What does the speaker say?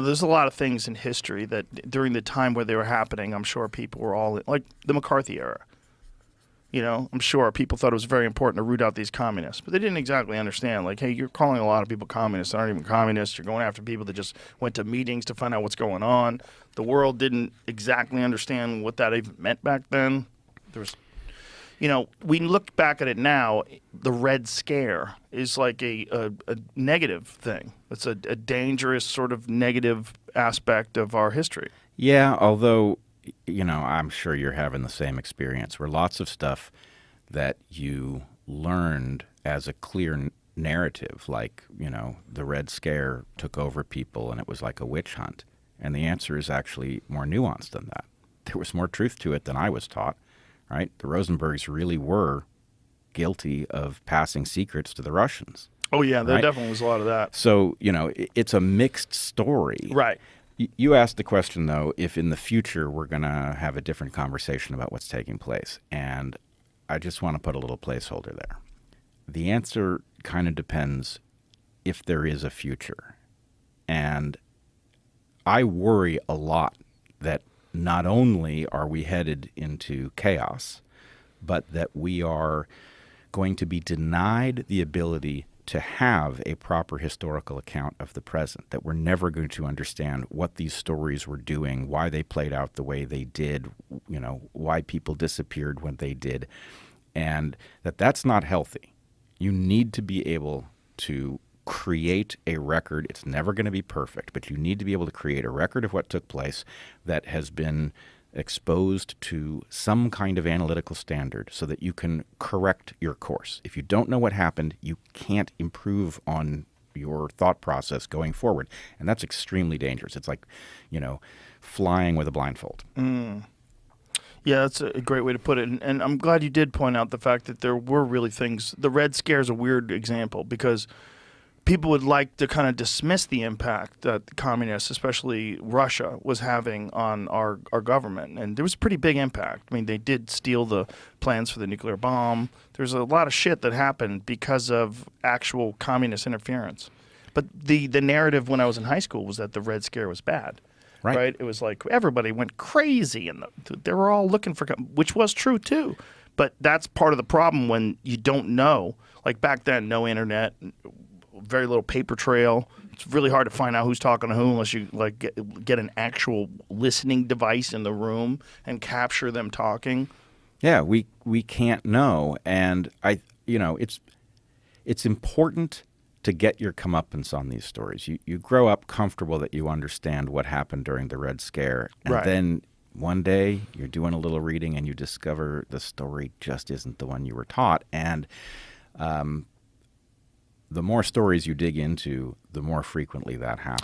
there's a lot of things in history that during the time where they were happening, I'm sure people were all like the McCarthy era. I'm sure people thought it was very important to root out these communists, but they didn't exactly understand. Like, hey, you're calling a lot of people communists that aren't even communists. You're going after people that just went to meetings to find out what's going on. The world didn't exactly understand what that even meant back then. There was, we look back at it now. The Red Scare is like a negative thing. It's a dangerous sort of negative aspect of our history. Yeah, although, I'm sure you're having the same experience where lots of stuff that you learned as a clear narrative, like, the Red Scare took over people and it was like a witch hunt. And the answer is actually more nuanced than that. There was more truth to it than I was taught, right? The Rosenbergs really were guilty of passing secrets to the Russians. Oh, yeah, there right? definitely was a lot of that. So, it's a mixed story. Right. You asked the question, though, if in the future we're going to have a different conversation about what's taking place. And I just want to put a little placeholder there. The answer kind of depends if there is a future. And I worry a lot that not only are we headed into chaos, but that we are going to be denied the ability to have a proper historical account of the present, that we're never going to understand what these stories were doing, why they played out the way they did, why people disappeared when they did, and that's not healthy. You need to be able to create a record. It's never going to be perfect, but you need to be able to create a record of what took place that has been exposed to some kind of analytical standard so that you can correct your course. If you don't know what happened, you can't improve on your thought process going forward. And that's extremely dangerous. It's like, flying with a blindfold. Yeah, that's a great way to put it. And I'm glad you did point out the fact that there were really things. The Red Scare is a weird example because people would like to kind of dismiss the impact that the communists, especially Russia, was having on our government. And there was a pretty big impact. I mean, they did steal the plans for the nuclear bomb. There's a lot of shit that happened because of actual communist interference. But the narrative when I was in high school was that the Red Scare was bad. Right? It was like everybody went crazy and they were all looking for, which was true too. But that's part of the problem when you don't know. Like back then, no internet, very little paper trail. It's really hard to find out who's talking to who unless you get an actual listening device in the room and capture them talking. Yeah, we can't know, and it's important to get your comeuppance on these stories. You grow up comfortable that you understand what happened during the Red Scare, and then one day you're doing a little reading and you discover the story just isn't the one you were taught, and the more stories you dig into, the more frequently that happens.